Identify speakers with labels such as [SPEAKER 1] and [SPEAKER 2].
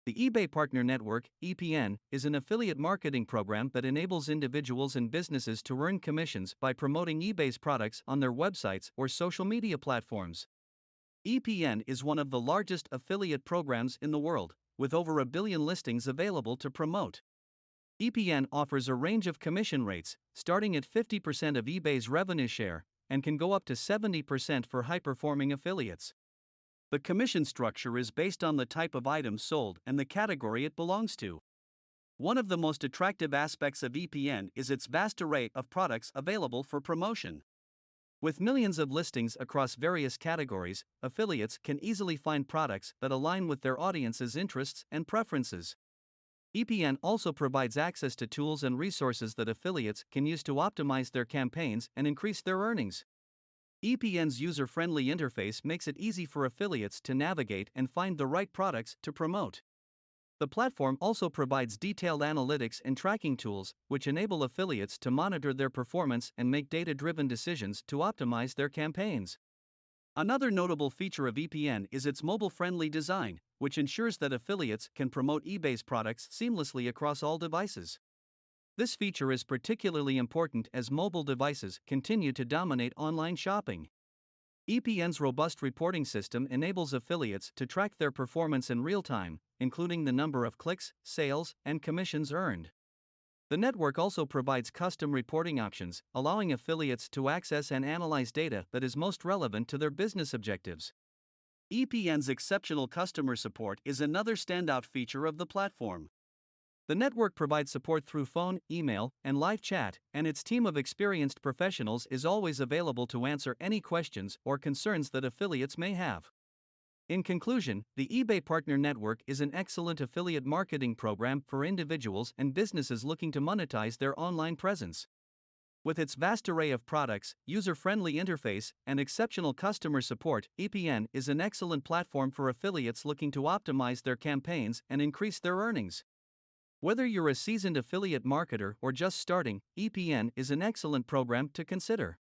[SPEAKER 1] The eBay Partner Network, EPN, is an affiliate marketing program that enables individuals and businesses to earn commissions by promoting eBay's products on their websites or social media platforms. EPN is one of the largest affiliate programs in the world, with over a billion listings available to promote. EPN offers a range of commission rates, starting at 50% of eBay's revenue share, and can go up to 70% for high-performing affiliates. The commission structure is based on the type of item sold and the category it belongs to. One of the most attractive aspects of EPN is its vast array of products available for promotion. With millions of listings across various categories, affiliates can easily find products that align with their audience's interests and preferences. EPN also provides access to tools and resources that affiliates can use to optimize their campaigns and increase their earnings. EPN's user-friendly interface makes it easy for affiliates to navigate and find the right products to promote. The platform also provides detailed analytics and tracking tools, which enable affiliates to monitor their performance and make data-driven decisions to optimize their campaigns. Another notable feature of EPN is its mobile-friendly design, which ensures that affiliates can promote eBay's products seamlessly across all devices. This feature is particularly important as mobile devices continue to dominate online shopping. EPN's robust reporting system enables affiliates to track their performance in real time, including the number of clicks, sales, and commissions earned. The network also provides custom reporting options, allowing affiliates to access and analyze data that is most relevant to their business objectives. EPN's exceptional customer support is another standout feature of the platform. The network provides support through phone, email, and live chat, and its team of experienced professionals is always available to answer any questions or concerns that affiliates may have. In conclusion, the eBay Partner Network is an excellent affiliate marketing program for individuals and businesses looking to monetize their online presence. With its vast array of products, user-friendly interface, and exceptional customer support, EPN is an excellent platform for affiliates looking to optimize their campaigns and increase their earnings. Whether you're a seasoned affiliate marketer or just starting, EPN is an excellent program to consider.